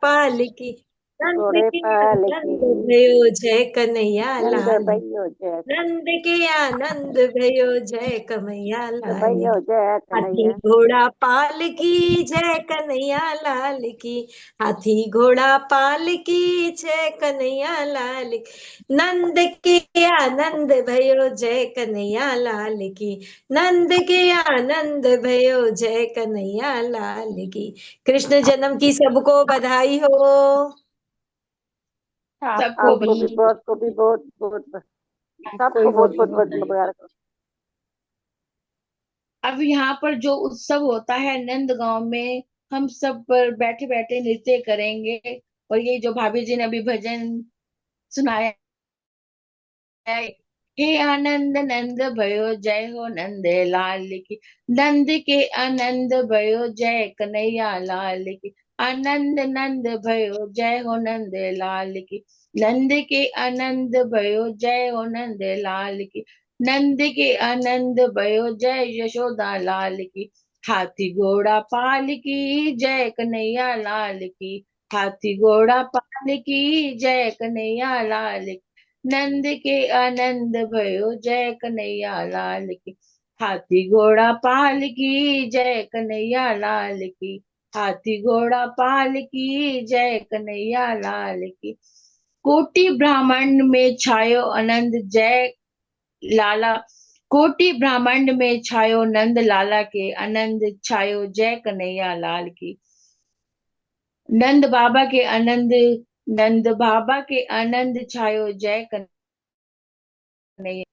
पाल की, नंद घोड़े के पाल की, आनंद भयो जय कन्हैया नंद लाल, भयो जय, नंद के आनंद भयो जय कन्हैया लाल भयो की। जय हाथी कन्हैया। घोड़ा पाल की जय कन्हैया लाल की, हाथी घोड़ा पाल की जय कन्हैया लाल की, नंद के आनंद भयो जय कन्हैया लाल की, नंद के आनंद भयो जय कन्हैया लाल की। कृष्ण जन्म की सबको बधाई हो। सबको भी, आपको भी बहुत को भी बहुत बहुत, आपको भी सबको बहुत बहुत बहुत बहुत बहुत बधाई। मुबारक। अब यहाँ पर जो उत्सव होता है नंद गांव में, हम सब पर बैठे बैठे नृत्य करेंगे। और ये जो भाभी जी ने अभी भजन सुनाया है, हे आनंद नंद भयो जय हो नंद लाल की, नंद के आनंद भयो जय कन्हैया लाल की, आनंद नंद भयो जय हो नंद लाल की, नंद के आनंद भयो जय हो नंद लाल की, नंद के आनंद भयो जय यशोदा लाल की, हाथी घोड़ा पाल की जय कन्हैया लाल की, हाथी घोड़ा पाल की जय कन्हैया लाल की, नंद के आनंद भयो जय कन्हैया लाल की, हाथी घोड़ा पाल की जय कन्हैया लाल की, हाथी घोड़ा पाल की जय कन्हैया लाल की, कोटि ब्रह्मांड में छायो आनंद जय लाला, कोटि ब्रह्मांड में छायो नंद लाला के, आनंद छायो जय कन्हैया लाल की, नंद बाबा के आनंद, नंद बाबा के आनंद छायो जय कन्हैया,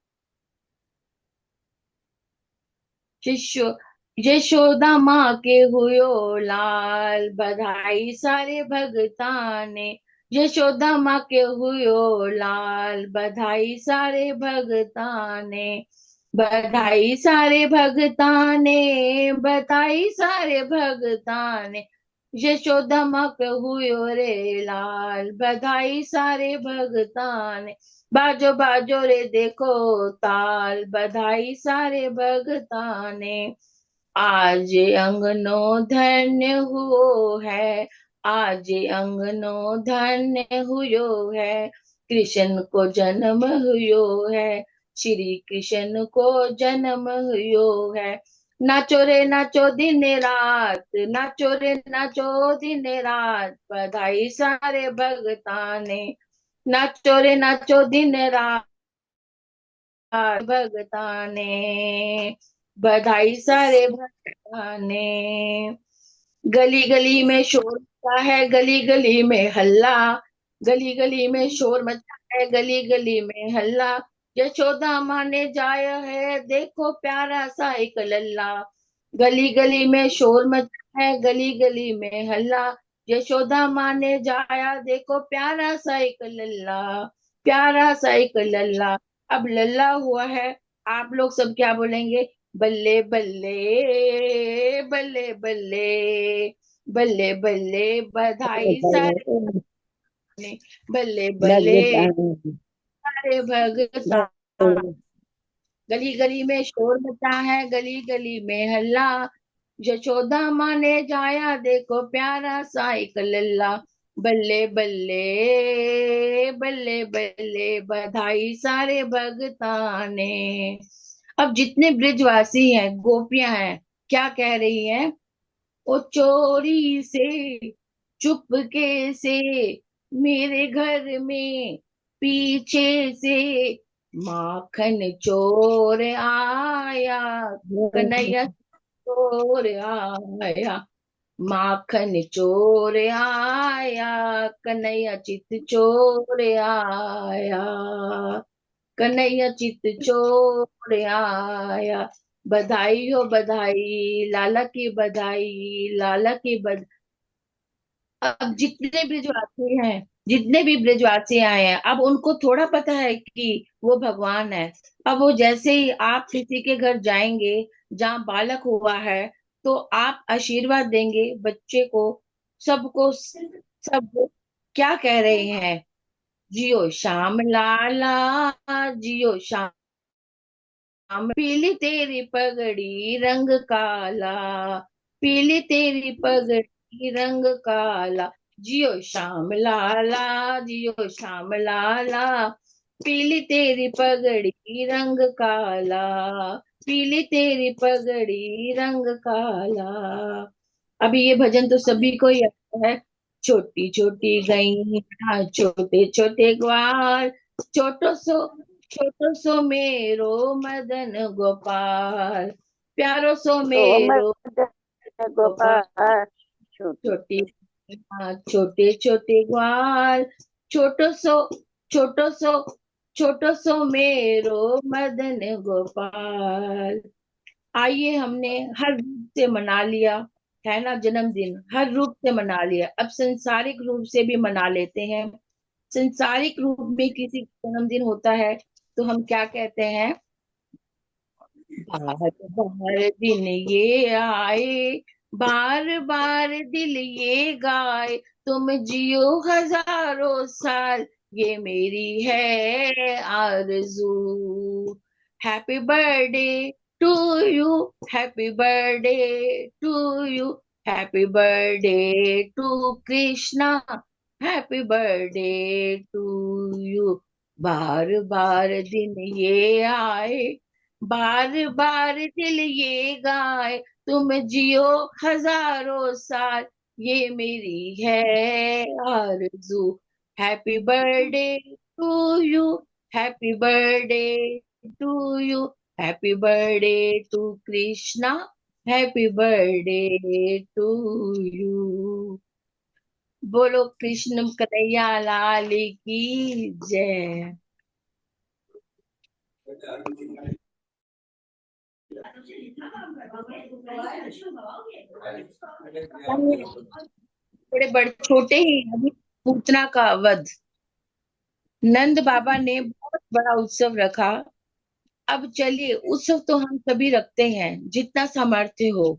शिष्य यशोदा माँ के हुयो लाल, बधाई सारे भगता ने, यशोदा माँ के हुयो लाल, बधाई सारे भगता ने, बधाई सारे भगता ने, बधाई सारे भगता ने, यशोदा माँ के हुयो रे लाल, बधाई सारे भगता ने, बाजो बाजो रे देखो ताल, बधाई सारे भगता ने, आज अंगनो धन्य हुओ है, आज अंगनो धन्य हुयो है, कृष्ण को जन्म हुयो है, श्री कृष्ण को जन्म हुयो है, नाचो रे नाचो दिन रात, नाचो रे नाचो दिन रात, बधाई सारे भगता ने, नाचो रे नाचो दिन रात भगता ने, बधाई सारे भगता ने, गली गली में शोर मचा है, गली गली में हल्ला, गली गली में शोर मचा है, गली गली में हल्ला, यशोदा माँ ने जाया है देखो प्यारा सा एक लल्ला, गली गली में शोर मचा है, गली गली में हल्ला, यशोदा माँ ने जाया देखो प्यारा सा एक लल्ला, प्यारा सा एक लल्ला। अब लल्ला हुआ है, आप लोग सब क्या बोलेंगे? बल्ले बल्ले, बल्ले बल्ले, बल्ले बल्ले, बधाई सारे ने, बल्ले बल्ले सारे भगता, गली गली में शोर मचा है, गली गली में हल्ला, यशोदा माँ ने जाया देखो प्यारा सा एक लल्ला, बल्ले बल्ले, बल्ले बल्ले, बधाई सारे भगता ने। अब जितने ब्रिजवासी हैं, गोपियां हैं, क्या कह रही हैं? ओ चोरी से, चुपके से, मेरे घर में पीछे से माखन चोर आया, कन्हैया चोर आया, माखन चोर आया, कन्हैया चित चोर आया, कन्हैया चित चोर आया, बधाई हो बधाई, लाला की बधाई, लाला की बधाई। अब जितने ब्रिजवासी हैं, जितने भी ब्रिजवासी आए हैं, अब उनको थोड़ा पता है कि वो भगवान है। अब वो जैसे ही आप किसी के घर जाएंगे जहाँ बालक हुआ है, तो आप आशीर्वाद देंगे बच्चे को, सबको, सब क्या कह रहे हैं? जियो श्याम लाला, जियो श्याम, पीली तेरी पगड़ी रंग काला, पीली तेरी पगड़ी रंग काला, जियो श्याम लाला, जियो श्याम लाला, पीली तेरी पगड़ी रंग काला, पीली तेरी पगड़ी रंग काला। अभी ये भजन तो सभी को ही आता है। छोटी छोटी गैया छोटे छोटे ग्वाल, छोटो सो मेरो मदन गोपाल, प्यारो सो तो मेरो मदन गोपाल। गोपाल छोटी छोटी छोटे छोटे ग्वाल, छोटो सो छोटो सो छोटो सो मेरो मदन गोपाल। आइए, हमने हर रूप से मना लिया है ना जन्मदिन, हर रूप से मना लिया, अब संसारिक रूप से भी मना लेते हैं। संसारिक रूप में किसी का जन्मदिन होता है तो हम क्या कहते हैं? बार बार दिन ये आए, बार बार दिल ये गाए, तुम जियो हजारों साल, ये मेरी है आरज़ू। Happy birthday to you, happy birthday to you, happy birthday to Krishna, happy birthday to you. बार बार दिन ये आए, बार बार दिल ये गाए, तुम जियो हजारों साल, ये मेरी है आरज़ू। Happy birthday to you, happy birthday to you, happy birthday to Krishna, happy birthday to you. बोलो कृष्ण कन्हैया लाल की जय। थोड़े बड़े छोटे ही अभी पूतना का वध, नंद बाबा ने बहुत बड़ा उत्सव रखा। अब चलिए, उत्सव तो हम सभी रखते हैं जितना सामर्थ्य हो,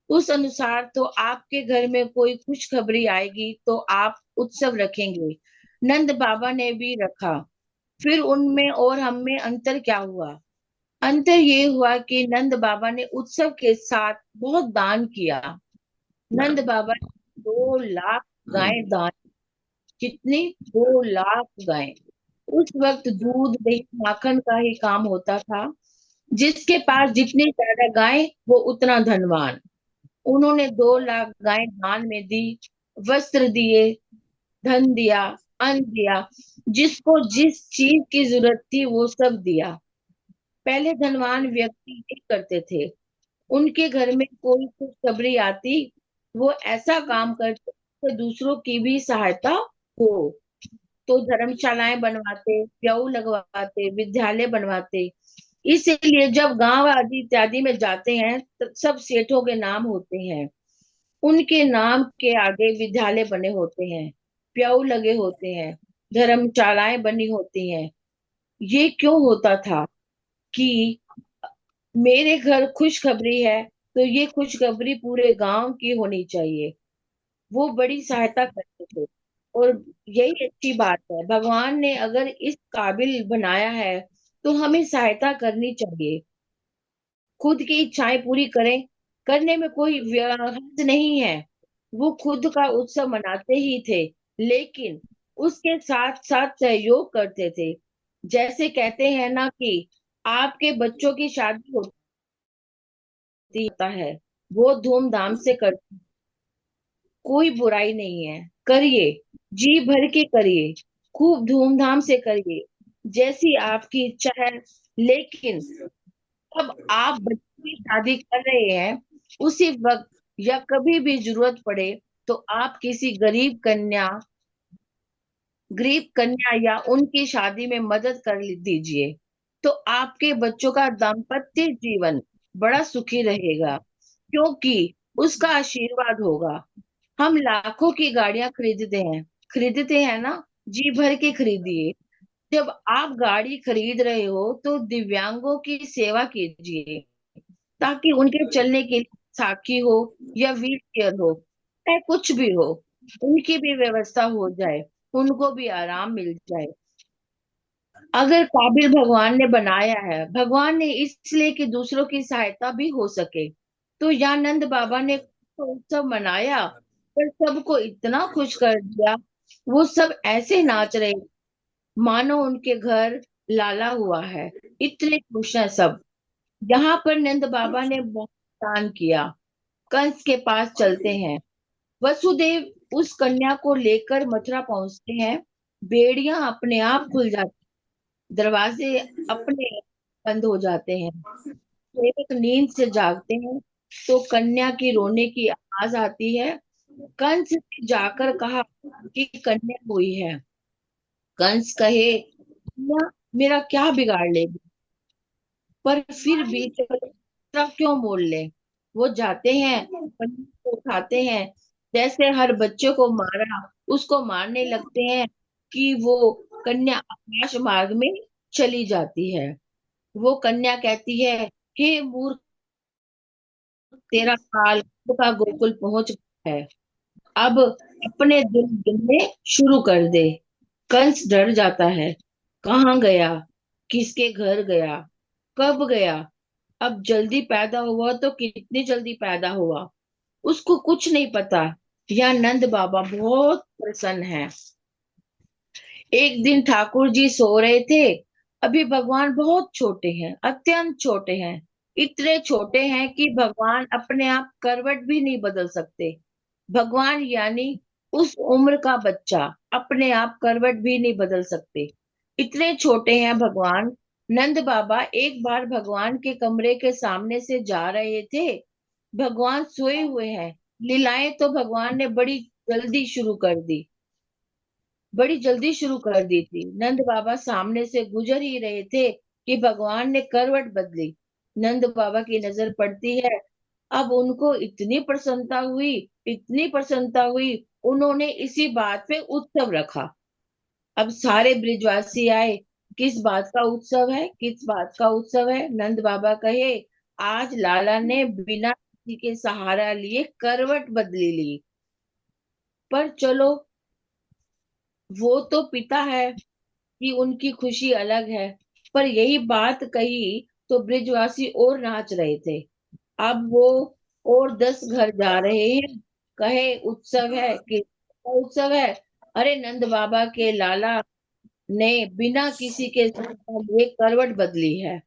उस अनुसार तो आपके घर में कोई खुशखबरी आएगी तो आप उत्सव रखेंगे। नंद बाबा ने भी रखा। फिर उनमें और हम में अंतर क्या हुआ? अंतर ये हुआ कि नंद बाबा ने उत्सव के साथ बहुत दान किया। नंद बाबा ने 2 लाख गायें दान। कितनी? 2 लाख गायें। उस वक्त दूध दही माखन का ही काम होता था। जिसके पास जितनी ज्यादा गायें वो उतना धनवान। उन्होंने 2 लाख गायें दान में दी, वस्त्र दिए, धन दिया, अन्न दिया, जिसको जिस चीज की जरूरत थी वो सब दिया। पहले धनवान व्यक्ति ये करते थे, उनके घर में कोई खुशखबरी आती, वो ऐसा काम करते कि दूसरों की भी सहायता हो। तो धर्मशालाएं बनवाते, प्याऊ लगवाते, विद्यालय बनवाते। इसीलिए जब गांव आदि इत्यादि में जाते हैं तो सब सेठों के नाम होते हैं। उनके नाम के आगे विद्यालय बने होते हैं, प्याऊ लगे होते हैं, धर्मशालाएं बनी होती हैं। ये क्यों होता था? कि मेरे घर खुशखबरी है तो ये खुशखबरी पूरे गांव की होनी चाहिए। वो बड़ी सहायता करते थे। और यही अच्छी बात है, भगवान ने अगर इस काबिल बनाया है तो हमें सहायता करनी चाहिए। खुद की इच्छाएं पूरी करें, करने में कोई हर्ज नहीं है। वो खुद का उत्सव मनाते ही थे, लेकिन उसके साथ साथ सहयोग करते थे। जैसे कहते हैं ना कि आपके बच्चों की शादी होता है, वो धूमधाम से करते, कोई बुराई नहीं है, करिए, जी भर के करिए, खूब धूमधाम से करिए, जैसी आपकी इच्छा है। लेकिन अब आप बच्चे की शादी कर रहे हैं, उसी वक्त या कभी भी जरूरत पड़े तो आप किसी गरीब कन्या या उनकी शादी में मदद कर दीजिए, तो आपके बच्चों का दाम्पत्य जीवन बड़ा सुखी रहेगा, क्योंकि उसका आशीर्वाद होगा। हम लाखों की गाड़ियां खरीदते हैं ना, जी भर के खरीदिए। जब आप गाड़ी खरीद रहे हो तो दिव्यांगों की सेवा कीजिए, ताकि उनके चलने के लिए साथी हो या व्हील चेयर हो, चाहे कुछ भी हो, उनकी भी व्यवस्था हो जाए, उनको भी आराम मिल जाए। अगर काबिल भगवान ने बनाया है, भगवान ने इसलिए कि दूसरों की सहायता भी हो सके। तो यानंद बाबा ने तो उत्सव मनाया पर सबको इतना खुश कर दिया। वो सब ऐसे नाच रहे मानो उनके घर लाला हुआ है। इतने खुश हैं सब। यहाँ पर नंद बाबा ने बहुत दान किया। कंस के पास चलते हैं। वसुदेव उस कन्या को लेकर मथुरा पहुंचते हैं। बेड़ियां अपने आप खुल जाती, दरवाजे अपने आप बंद हो जाते हैं। सेवक नींद से जागते हैं तो कन्या की रोने की आवाज आती है। कंस ने जाकर कहा कि कन्या हुई है। कंस कहे, कन्या मेरा क्या बिगाड़ लेगी, पर फिर भी चलो तरफ क्यों मोड़ ले। वो जाते हैं, कन्या को उठाते हैं, जैसे हर बच्चे को मारा उसको मारने लगते हैं कि वो कन्या आकाश मार्ग में चली जाती है। वो कन्या कहती है, हे मूर्ख, तेरा काल का गोकुल पहुंच गया है। अब अपने दिल गिनने शुरू कर दे। कंस डर जाता है। कहाँ गया, किसके घर गया, कब गया, अब जल्दी पैदा हुआ तो कितनी जल्दी पैदा हुआ, उसको कुछ नहीं पता। यह नंद बाबा बहुत प्रसन्न है। एक दिन ठाकुर जी सो रहे थे। अभी भगवान बहुत छोटे हैं, अत्यंत छोटे हैं। इतने छोटे हैं कि भगवान अपने आप करवट भी नहीं बदल सकते। भगवान यानी उस उम्र का बच्चा अपने आप करवट भी नहीं बदल सकते। इतने छोटे हैं भगवान। नंद बाबा एक बार भगवान के कमरे के सामने से जा रहे थे। भगवान सोए हुए हैं। लीलाएं तो भगवान ने बड़ी जल्दी शुरू कर दी थी। नंद बाबा सामने से गुजर ही रहे थे कि भगवान ने करवट बदली। नंद बाबा की नजर पड़ती है। अब उनको इतनी प्रसन्नता हुई, उन्होंने इसी बात पे उत्सव रखा। अब सारे ब्रिजवासी आए। किस बात का उत्सव है, किस बात का उत्सव है? नंद बाबा कहे, आज लाला ने बिना किसी के सहारा लिए करवट बदली ली। पर चलो, वो तो पिता है कि उनकी खुशी अलग है। पर यही बात कही तो ब्रिजवासी और नाच रहे थे। अब वो और 10 घर जा रहे हैं। कहे, उत्सव है कि उत्सव है। अरे नंद बाबा के लाला ने बिना किसी के लिए करवट बदली है।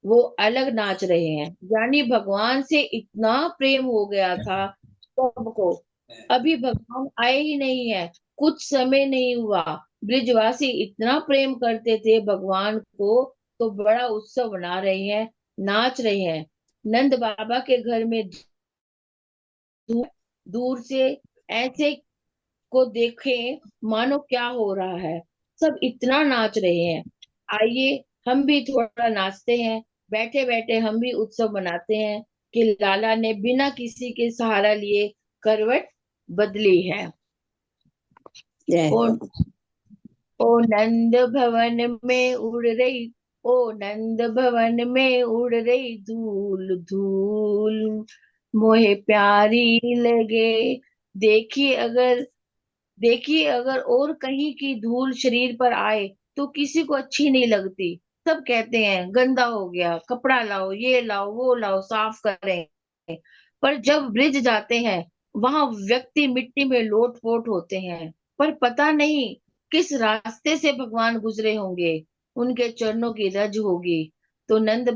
वो अलग नाच रहे हैं। यानी भगवान से इतना प्रेम हो गया था सबको। अभी भगवान आए ही नहीं है, कुछ समय नहीं हुआ, ब्रिजवासी इतना प्रेम करते थे भगवान को, तो बड़ा उत्सव मना रहे हैं, नाच रहे हैं। नंद बाबा के घर में दूर, दूर से ऐसे को देखें मानो क्या हो रहा है। सब इतना नाच रहे हैं। आइए हम भी थोड़ा नाचते हैं। बैठे बैठे हम भी उत्सव मनाते हैं कि लाला ने बिना किसी के सहारा लिए करवट बदली है। जय ओ, हो। ओ नंद भवन में उड़ रही ओ नंद भवन में उड़ रही धूल धूल, मोहे प्यारी लगे। देखिए अगर देखिए अगर और कहीं की धूल शरीर पर आए तो किसी को अच्छी नहीं लगती। सब कहते हैं गंदा हो गया, कपड़ा लाओ, ये लाओ, वो लाओ, साफ करें। पर जब ब्रिज जाते हैं वहां व्यक्ति मिट्टी में लोट-पोट होते हैं। पर पता नहीं किस रास्ते से भगवान गुजरे होंगे, उनके चरणों की रज होगी। तो नंद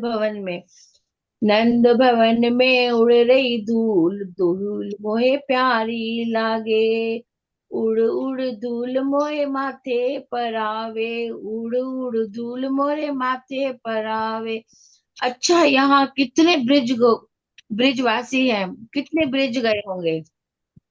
भवन में उड़ रही धूल धूल, मोहे प्यारी लागे। उड़ उड़ धूल मोरे माथे पर आवे, उड़ उड़ धूल मोरे माथे पर आवे। अच्छा, यहाँ कितने ब्रिजवासी हैं, कितने ब्रिज गए होंगे?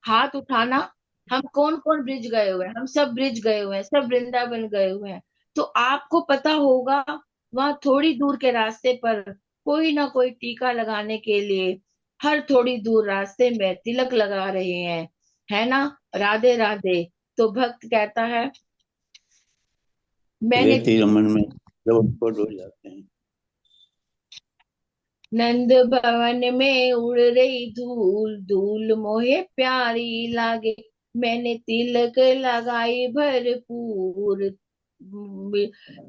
हाथ उठाना। हम कौन कौन ब्रिज गए हुए हैं? हम सब ब्रिज गए हुए हैं, सब वृंदावन गए हुए हैं। तो आपको पता होगा वहां थोड़ी दूर के रास्ते पर कोई ना कोई टीका लगाने के लिए हर थोड़ी दूर रास्ते में तिलक लगा रहे हैं, है ना? राधे राधे। तो भक्त कहता है, मैंने लेट ही रमन में जब उपट हो जाते हैं। नंद भवन में उड़ रही धूल धूल, मोहे प्यारी लागे। मैंने तिलक लगाई भरपूर,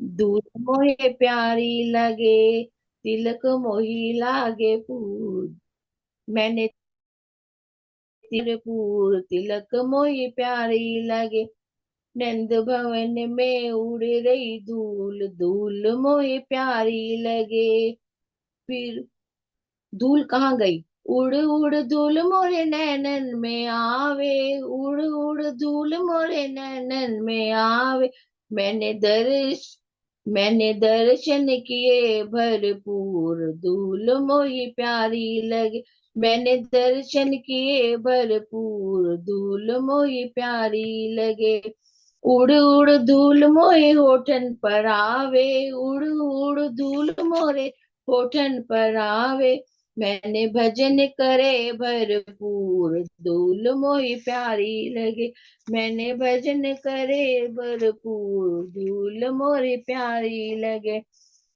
धूल मोहे प्यारी लगे, तिलक मोही लागे फूल। मैंने तिरपुर तिलक मोई प्यारी लगे। नंद भवन में उड़ रही धूल, धूल मोहे प्यारी लगे। फिर धूल कहाँ गई? उड़ उड़ धूल मोरे नैनन में आवे, उड़ उड़ धूल मोरे नैनन में आवे। मैंने दर्शन किए भरपूर, धूल मोही प्यारी लगे। मैंने दर्शन किए भरपूर, धूल मोही प्यारी लगे। उड़ उड़ धूल मोहे होठन पर आवे, उड़ उड़ धूल मोरे होठन पर आवे। मैंने भजन करे भरपूर, धूल मोही प्यारी लगे। मैंने भजन करे भरपूर, धूल मोरी प्यारी लगे।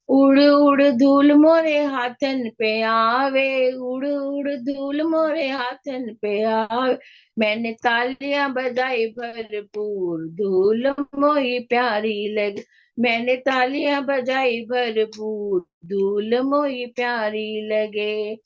उड़ उड़ धूल मोरे हाथन पे आवे, उड़ उड़ धूल मोरे हाथन पे आवे। मैंने तालियां बजाई भरपूर, धूल मोही प्यारी लगे। मैंने तालियां बजाई भरपूर, धूल मोही प्यारी लगे।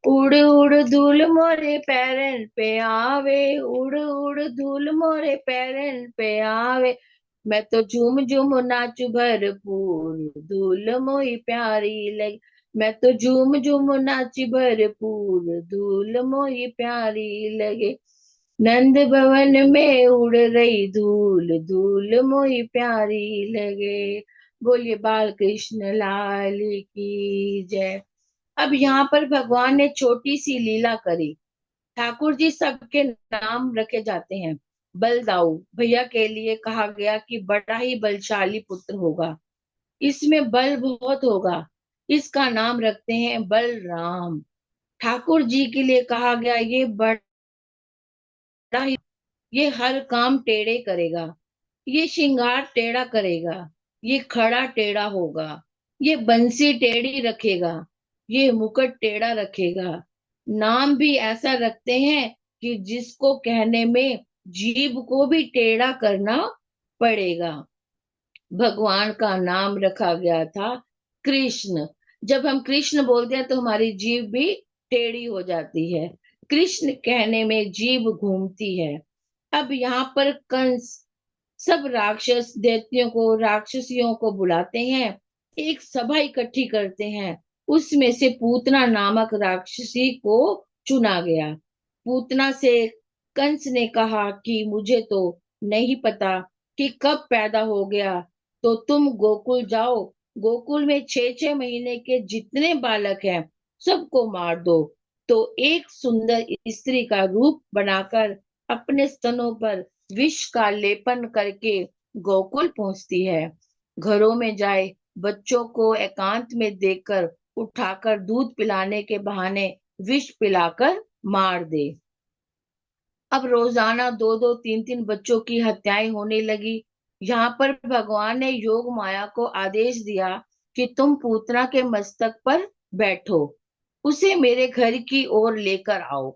उड़ उड़ धूल मोरे पैरन पे आवे, उड़ उड़ धूल मोरे पैरन पे आवे। मैं तो झूम झूम नाचू भरपूर, धूल मोही प्यारी लगी। मैं तो झूम झूम नाची भरपूर, धूल मोही प्यारी लगे। नंद भवन में उड़ रही धूल, धूल मोही प्यारी लगे। बोलिए बाल कृष्ण लाल की जय। अब यहाँ पर भगवान ने छोटी सी लीला करी। ठाकुर जी सबके नाम रखे जाते हैं। बलदाऊ भैया के लिए कहा गया कि बड़ा ही बलशाली पुत्र होगा, इसमें बल बहुत होगा, इसका नाम रखते हैं बलराम। ठाकुर जी के लिए कहा गया ये बड़ा ही, ये हर काम टेढ़े करेगा, ये श्रृंगार टेढ़ा करेगा, ये खड़ा टेढ़ा होगा, ये बंसी टेढ़ी रखेगा, ये मुकुट टेढ़ा रखेगा। नाम भी ऐसा रखते हैं कि जिसको कहने में जीभ को भी टेढ़ा करना पड़ेगा। भगवान का नाम रखा गया था कृष्ण। जब हम कृष्ण बोलते हैं तो हमारी जीभ भी टेढ़ी हो जाती है। कृष्ण कहने में जीभ घूमती है। अब यहाँ पर कंस सब राक्षस दैत्यों को, राक्षसियों को बुलाते हैं, एक सभा इकट्ठी करते हैं। उसमें से पूतना नामक राक्षसी को चुना गया। पूतना से कंस ने कहा कि मुझे तो नहीं पता कि कब पैदा हो गया, तो तुम गोकुल जाओ, गोकुल में 6-6 महीने के जितने बालक हैं सबको मार दो। तो एक सुंदर स्त्री का रूप बनाकर अपने स्तनों पर विष का लेपन करके गोकुल पहुंचती है। घरों में जाए बच्चों को एकांत में देखकर उठाकर दूध पिलाने के बहाने विष पिलाकर मार दे। अब रोजाना 2-2, 3-3 बच्चों की हत्याएं होने लगी। यहाँ पर भगवान ने योग माया को आदेश दिया कि तुम पूतना के मस्तक पर बैठो, उसे मेरे घर की ओर लेकर आओ,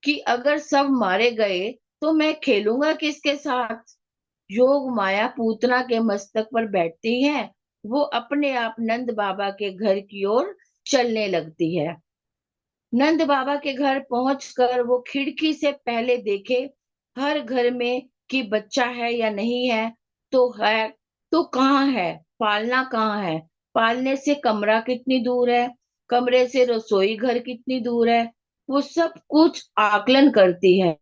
कि अगर सब मारे गए तो मैं खेलूंगा किसके साथ। योग माया पूतना के मस्तक पर बैठती है, वो अपने आप नंद बाबा के घर की ओर चलने लगती है। नंद बाबा के घर पहुंचकर वो खिड़की से पहले देखे हर घर में कि बच्चा है या नहीं है, तो कहाँ है, पालना कहाँ है, पालने से कमरा कितनी दूर है, कमरे से रसोई घर कितनी दूर है, वो सब कुछ आकलन करती है।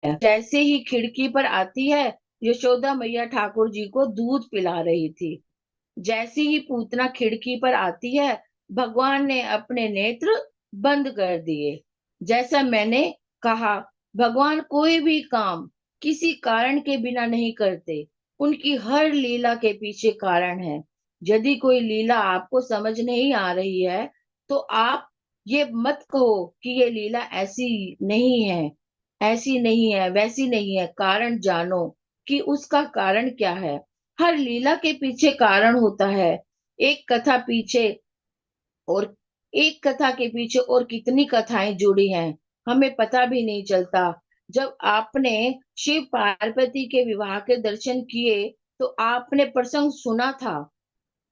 जैसे ही खिड़की पर आती है, यशोदा मैया ठाकुर जी को दूध पिला रही थी। जैसे ही पूतना खिड़की पर आती है, भगवान ने अपने नेत्र बंद कर दिए। जैसा मैंने कहा, भगवान कोई भी काम किसी कारण के बिना नहीं करते, उनकी हर लीला के पीछे कारण है। यदि कोई लीला आपको समझ नहीं आ रही है तो आप ये मत कहो कि ये लीला ऐसी नहीं है, ऐसी नहीं है, वैसी नहीं है। कारण जानो कि उसका कारण क्या है। हर लीला के पीछे कारण होता है। एक कथा पीछे और एक कथा के पीछे और कितनी कथाएं जुड़ी हैं, हमें पता भी नहीं चलता। जब आपने शिव पार्वती के विवाह के दर्शन किए तो आपने प्रसंग सुना था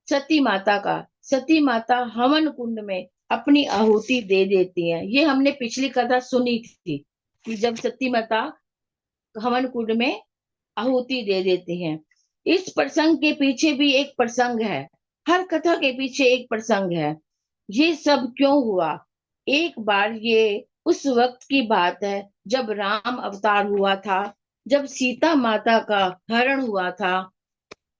सती माता का। सती माता हवन कुंड में अपनी आहुति दे देती हैं। ये हमने पिछली कथा सुनी थी कि जब सती माता हवन कुंड में आहुति दे देती हैं। इस प्रसंग के पीछे भी एक प्रसंग है, हर कथा के पीछे एक प्रसंग है। ये सब क्यों हुआ? एक बार ये उस वक्त की बात है जब राम अवतार हुआ था, जब सीता माता का हरण हुआ था।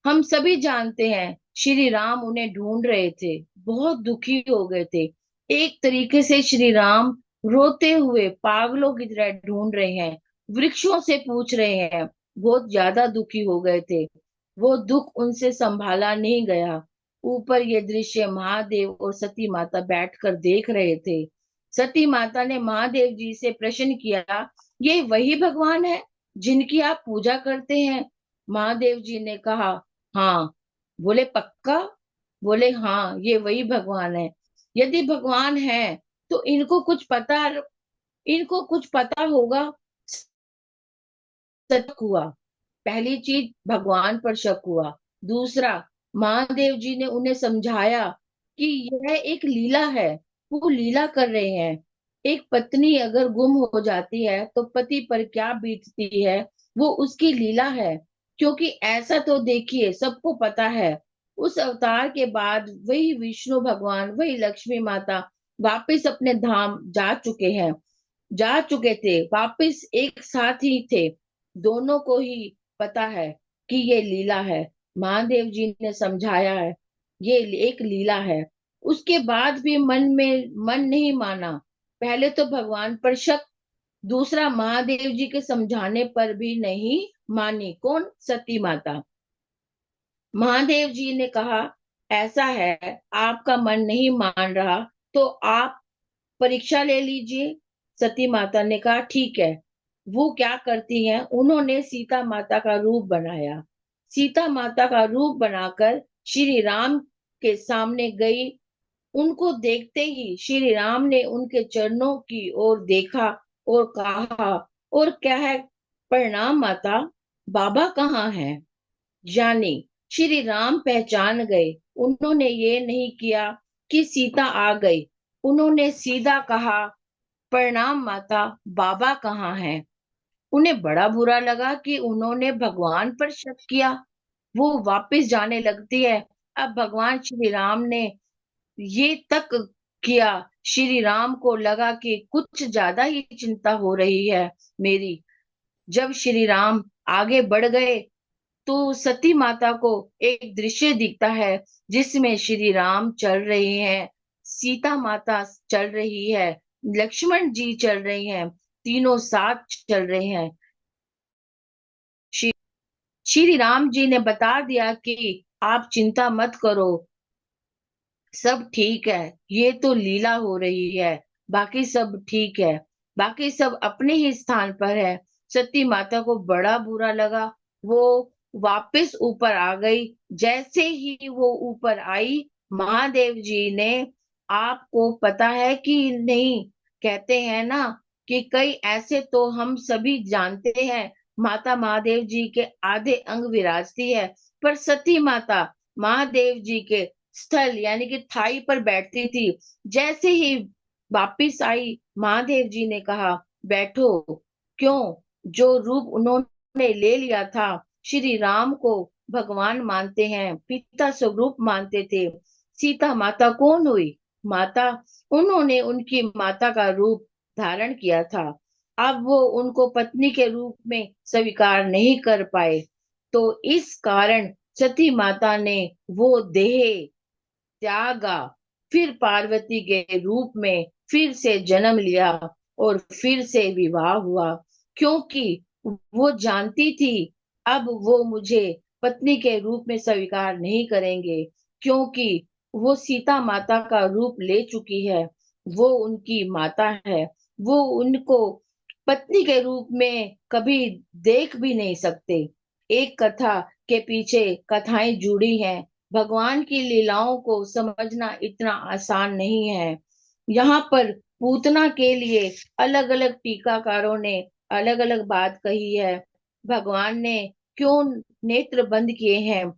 हम सभी जानते हैं श्री राम उन्हें ढूंढ रहे थे, बहुत दुखी हो गए थे। एक तरीके से श्री राम रोते हुए पागलों की तरह ढूंढ रहे हैं, वृक्षों से पूछ रहे हैं, बहुत ज्यादा दुखी हो गए थे। वो दुख उनसे संभाला नहीं गया। ऊपर ये दृश्य महादेव और सती माता बैठकर देख रहे थे। सती माता ने महादेव जी से प्रश्न किया, ये वही भगवान है जिनकी आप पूजा करते हैं? महादेव जी ने कहा, हाँ। बोले पक्का? बोले हाँ, ये वही भगवान है। यदि भगवान है तो इनको कुछ पता होगा। शक हुआ। पहली चीज, भगवान पर शक हुआ। दूसरा, महादेव जी ने उन्हें समझाया कि यह एक लीला है, वो लीला कर रहे हैं। एक पत्नी अगर गुम हो जाती है तो पति पर क्या बीतती है, वो उसकी लीला है। क्योंकि ऐसा तो देखिए सबको पता है, उस अवतार के बाद वही विष्णु भगवान, वही लक्ष्मी माता वापिस अपने धाम जा चुके थे, वापिस एक साथ ही थे। दोनों को ही पता है कि ये लीला है। महादेव जी ने समझाया है, ये एक लीला है। उसके बाद भी मन नहीं माना। पहले तो भगवान पर शक, दूसरा महादेव जी के समझाने पर भी नहीं मानी। कौन? सती माता। महादेव जी ने कहा, ऐसा है, आपका मन नहीं मान रहा तो आप परीक्षा ले लीजिए। सती माता ने कहा, ठीक है। वो क्या करती हैं, उन्होंने सीता माता का रूप बनाया। सीता माता का रूप बनाकर श्री राम के सामने गई। उनको देखते ही श्री राम ने उनके चरणों की ओर देखा और कहा, और क्या है? प्रणाम माता, बाबा कहाँ है? जानी श्री राम पहचान गए। उन्होंने ये नहीं किया कि सीता आ गई, उन्होंने सीधा कहा, प्रणाम माता, बाबा कहाँ है? उन्हें बड़ा बुरा लगा कि उन्होंने भगवान पर शक किया। वो वापस जाने लगती है। अब भगवान श्री राम ने ये तक किया, श्री राम को लगा कि कुछ ज्यादा ही चिंता हो रही है मेरी। जब श्री राम आगे बढ़ गए तो सती माता को एक दृश्य दिखता है जिसमें श्री राम चल रहे हैं, सीता माता चल रही है, लक्ष्मण जी चल रहे हैं, तीनों साथ चल रहे हैं। श्री श्री राम जी ने बता दिया कि आप चिंता मत करो, सब ठीक है, ये तो लीला हो रही है, बाकी सब ठीक है, बाकी सब अपने ही स्थान पर है। सती माता को बड़ा बुरा लगा। वो वापस ऊपर आ गई। जैसे ही वो ऊपर आई, महादेव जी ने, आपको पता है कि नहीं, कहते हैं ना कि कई ऐसे तो हम सभी जानते हैं, माता महादेव जी के आधे अंग विराजती है, पर सती माता महादेव जी के स्थल यानी कि थाई पर बैठती थी। जैसे ही वापिस आई, महादेव जी ने कहा, बैठो। क्यों? जो रूप उन्होंने ले लिया था, श्री राम को भगवान मानते हैं, पिता स्वरूप मानते थे। सीता माता कौन हुई? माता, उन्होंने उनकी माता का रूप धारण किया था। अब वो उनको पत्नी के रूप में स्वीकार नहीं कर पाए, तो इस कारण सती माता ने वो देह त्यागा, फिर पार्वती के रूप में फिर से जन्म लिया और फिर से विवाह हुआ। क्योंकि वो जानती थी अब वो मुझे पत्नी के रूप में स्वीकार नहीं करेंगे, क्योंकि वो सीता माता का रूप ले चुकी है, वो उनकी माता है, वो उनको पत्नी के रूप में कभी देख भी नहीं सकते। एक कथा के पीछे कथाएं जुड़ी हैं। भगवान की लीलाओं को समझना इतना आसान नहीं है। यहाँ पर पूतना के लिए अलग अलग टीकाकारों ने अलग अलग बात कही है। भगवान ने क्यों नेत्र बंद किए हैं?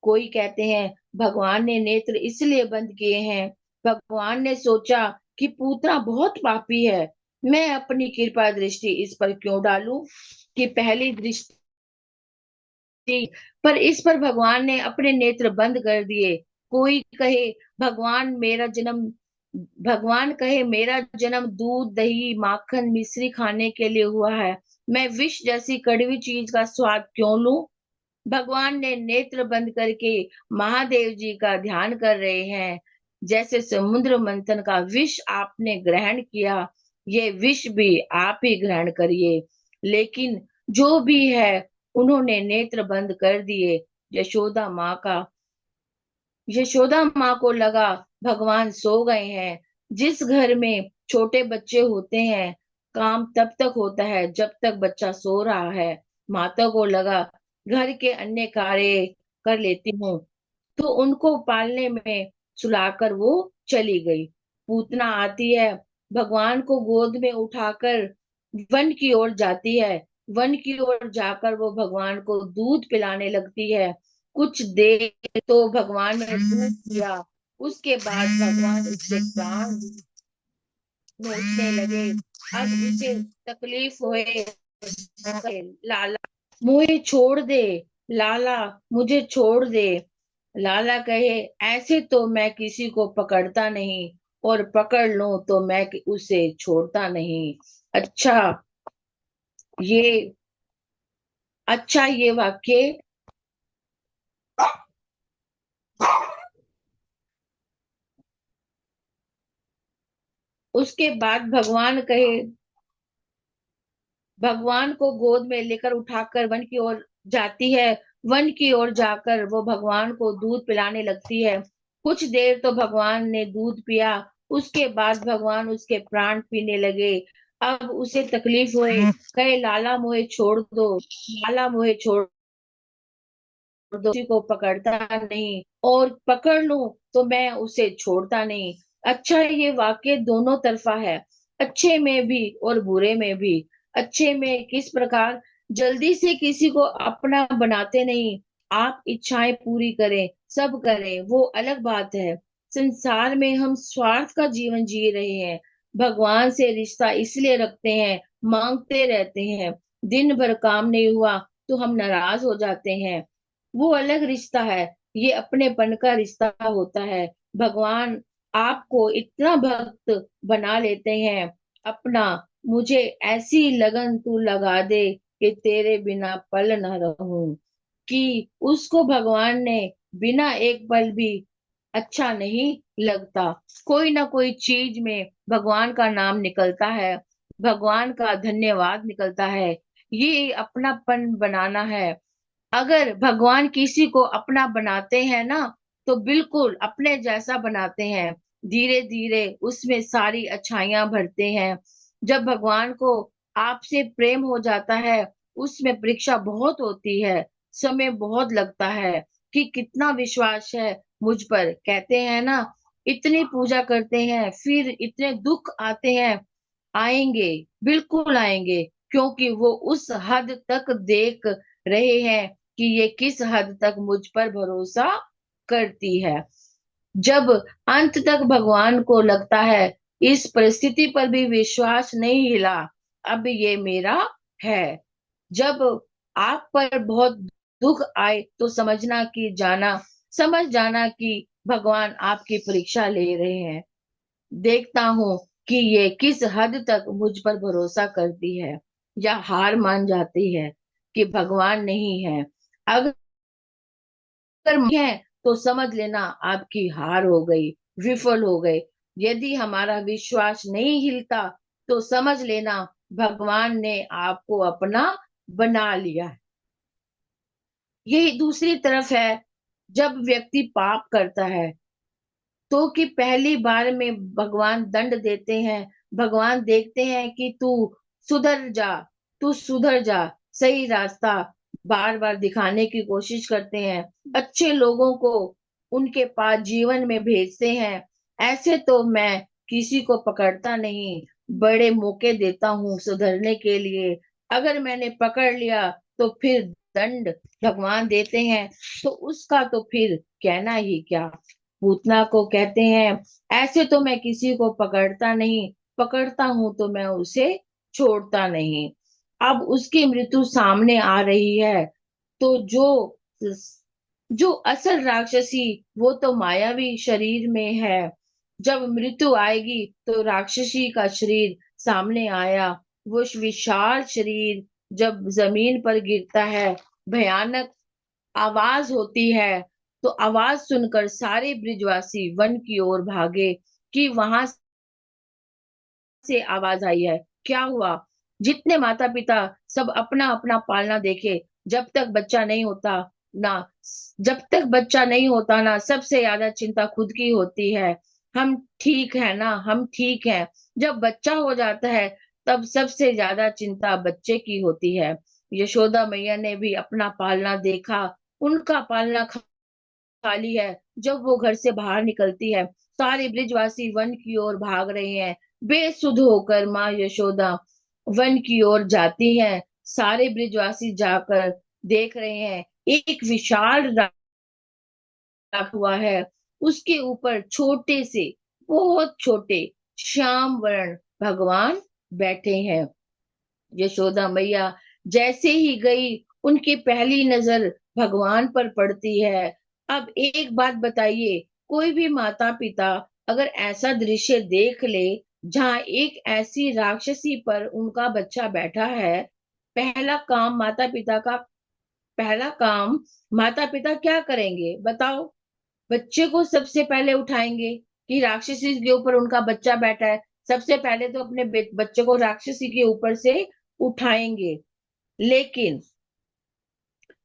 कोई कहते हैं भगवान ने नेत्र इसलिए बंद किए हैं भगवान ने सोचा कि पूतना बहुत पापी है, मैं अपनी कृपा दृष्टि इस पर क्यों डालूं कि पहली दृष्टि पर इस पर भगवान ने अपने नेत्र बंद कर दिए। कोई कहे भगवान कहे मेरा जन्म दूध दही माखन मिश्री खाने के लिए हुआ है, मैं विष जैसी कड़वी चीज का स्वाद क्यों लूं। भगवान ने नेत्र बंद करके महादेव जी का ध्यान कर रहे हैं। जैसे समुद्र मंथन का विष आपने ग्रहण किया, ये विष भी आप ही ग्रहण करिए। लेकिन जो भी है, उन्होंने नेत्र बंद कर दिए। यशोदा माँ का यशोदा माँ को लगा भगवान सो गए हैं। जिस घर में छोटे बच्चे होते हैं, काम तब तक होता है जब तक बच्चा सो रहा है। माता को लगा घर के अन्य कार्य कर लेती हूँ, तो उनको पालने में सुलाकर वो चली गई। पूतना आती है, भगवान को गोद में उठाकर वन की ओर जाती है। वन की ओर जाकर वो भगवान को दूध पिलाने लगती है। कुछ देर तो भगवान ने दूध पिया, उसके बाद भगवान उससे प्राण नोचने लगे। अब उसे तकलीफ हुए, लाला मुझे छोड़ दे, लाला मुझे छोड़ दे। लाला कहे ऐसे तो मैं किसी को पकड़ता नहीं, और पकड़ लूं तो मैं उसे छोड़ता नहीं। अच्छा ये ये वाक्य उसके बाद भगवान को गोद में लेकर उठाकर वन की ओर जाती है। वन की ओर जाकर वो भगवान को दूध पिलाने लगती है। कुछ देर तो भगवान ने दूध पिया, उसके बाद भगवान उसके प्राण पीने लगे। अब उसे तकलीफ हुई, कहे लाला मुझे छोड़ दो, लाला मुझे छोड़ दो, किसी को पकड़ता नहीं, और पकड़ लूं तो मैं उसे छोड़ता नहीं। अच्छा ये वाक्य दोनों तरफा है, अच्छे में भी और बुरे में भी। अच्छे में किस प्रकार, जल्दी से किसी को अपना बनाते नहीं, आप इच्छाएं पूरी करें, सब करें, वो अलग बात है। संसार में हम स्वार्थ का जीवन जी रहे हैं, भगवान से रिश्ता इसलिए रखते हैं, मांगते रहते हैं, दिन भर काम नहीं हुआ तो हम नाराज हो जाते हैं, वो अलग रिश्ता है। ये अपनेपन का रिश्ता होता है। भगवान आपको इतना भक्त बना लेते हैं अपना, मुझे ऐसी लगन तू लगा दे कि तेरे बिना पल न रहूं, कि उसको भगवान ने बिना एक पल भी अच्छा नहीं लगता। कोई ना कोई चीज में भगवान का नाम निकलता है, भगवान का धन्यवाद निकलता है। ये अपनापन बनाना है। अगर भगवान किसी को अपना बनाते हैं ना, तो बिल्कुल अपने जैसा बनाते हैं, धीरे धीरे उसमें सारी अच्छाइयां भरते हैं। जब भगवान को आपसे प्रेम हो जाता है, उसमें परीक्षा बहुत होती है, समय बहुत लगता है कि कितना विश्वास है मुझ पर। कहते हैं ना, इतनी पूजा करते हैं फिर इतने दुख आते हैं, आएंगे, बिल्कुल आएंगे, क्योंकि वो उस हद तक देख रहे हैं कि ये किस हद तक मुझ पर भरोसा करती है। जब अंत तक भगवान को लगता है इस परिस्थिति पर भी विश्वास नहीं हिला, अब ये मेरा है। जब आप पर बहुत दुख आए तो समझ जाना कि भगवान आपकी परीक्षा ले रहे हैं, देखता हूँ कि ये किस हद तक मुझ पर भरोसा करती है या हार मान जाती है कि भगवान नहीं है। अगर है तो समझ लेना आपकी हार हो गई, विफल हो गए। यदि हमारा विश्वास नहीं हिलता तो समझ लेना भगवान ने आपको अपना बना लिया है। यही दूसरी तरफ है, जब व्यक्ति पाप करता है तो कि पहली बार में भगवान दंड देते हैं। भगवान देखते हैं कि सुधर जा सुधर जा, सही रास्ता बार बार दिखाने की कोशिश करते हैं, अच्छे लोगों को उनके पास जीवन में भेजते हैं। ऐसे तो मैं किसी को पकड़ता नहीं, बड़े मौके देता हूँ सुधरने के लिए। अगर मैंने पकड़ लिया तो फिर दंड भगवान देते हैं, तो उसका तो फिर कहना ही क्या। पूतना को कहते हैं, ऐसे तो मैं किसी को पकड़ता नहीं, पकड़ता हूं तो मैं उसे छोड़ता नहीं। अब उसकी मृत्यु सामने आ रही है, तो जो असल राक्षसी वो तो मायावी शरीर में है। जब मृत्यु आएगी तो राक्षसी का शरीर सामने आया। वो विशाल शरीर जब जमीन पर गिरता है, भयानक आवाज होती है। तो आवाज सुनकर सारे ब्रिजवासी वन की ओर भागे कि वहां से आवाज आई है, क्या हुआ। जितने माता पिता सब अपना अपना पालना देखे, जब तक बच्चा नहीं होता ना जब तक बच्चा नहीं होता ना, सबसे ज्यादा चिंता खुद की होती है। हम ठीक है ना, हम ठीक हैं। जब बच्चा हो जाता है तब सबसे ज्यादा चिंता बच्चे की होती है। यशोदा मैया ने भी अपना पालना देखा, उनका पालना खाली है। जब वो घर से बाहर निकलती है, सारे ब्रिजवासी वन की ओर भाग रहे हैं। बेसुध होकर माँ यशोदा वन की ओर जाती हैं। सारे ब्रिजवासी जाकर देख रहे हैं, एक विशाल रखा हुआ है। उसके ऊपर छोटे से, बहुत छोटे श्याम वर्ण भगवान बैठे हैं। यशोदा मैया जैसे ही गई, उनकी पहली नजर भगवान पर पड़ती है। अब एक बात बताइए, कोई भी माता पिता अगर ऐसा दृश्य देख ले जहाँ एक ऐसी राक्षसी पर उनका बच्चा बैठा है, पहला काम माता पिता का पहला काम माता पिता क्या करेंगे बताओ। बच्चे को सबसे पहले उठाएंगे कि राक्षसी के ऊपर उनका बच्चा बैठा है। सबसे पहले तो अपने बच्चे को राक्षसी के ऊपर से उठाएंगे। लेकिन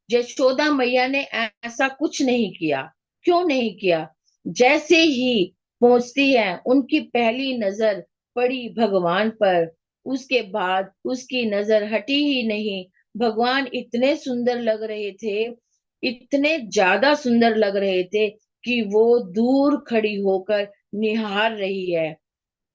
यशोदा मैया ने ऐसा कुछ नहीं किया। क्यों नहीं किया? जैसे ही पहुंचती है, उनकी पहली नजर पड़ी भगवान पर। उसके बाद उसकी नजर हटी ही नहीं। भगवान इतने सुंदर लग रहे थे, इतने ज्यादा सुंदर लग रहे थे कि वो दूर खड़ी होकर निहार रही है।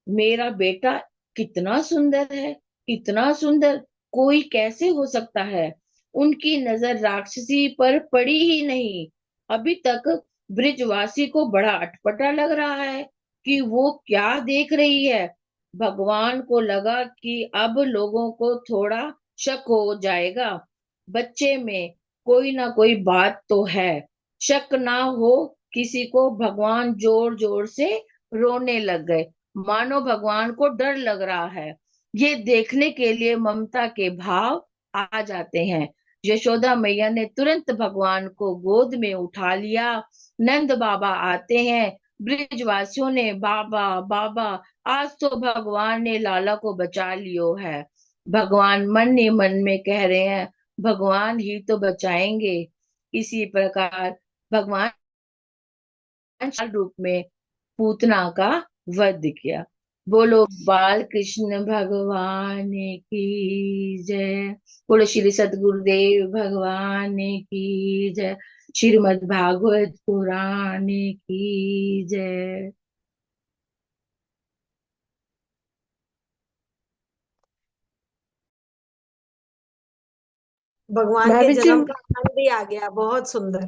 मेरा बेटा कितना सुंदर है, इतना सुंदर कोई कैसे हो सकता है। उनकी नजर राक्षसी पर पड़ी ही नहीं। अभी तक ब्रिजवासी को बड़ा अटपटा लग रहा है कि वो क्या देख रही है। भगवान को लगा कि अब लोगों को थोड़ा शक हो जाएगा, बच्चे में कोई ना कोई बात तो है। शक ना हो किसी को, भगवान जोर जोर से रोने लग गए, मानो भगवान को डर लग रहा है। ये देखने के लिए ममता के भाव आ जाते हैं। यशोदा मैया ने तुरंत भगवान को गोद में उठा लिया। नंद बाबा आते हैं। ब्रिजवासियों ने बाबा बाबा, आज तो भगवान ने लाला को बचा लियो है। भगवान मन ही मन में कह रहे हैं, भगवान ही तो बचाएंगे। इसी प्रकार भगवान रूप में पूतना का वध किया। बोलो बाल कृष्ण भगवान की जय। बोलो श्री सतगुरुदेव भगवान की जय। श्रीमद् भागवत पुराण की जय। भगवान के भाभी जी, जन्म का आनंद ही आ गया, बहुत सुंदर।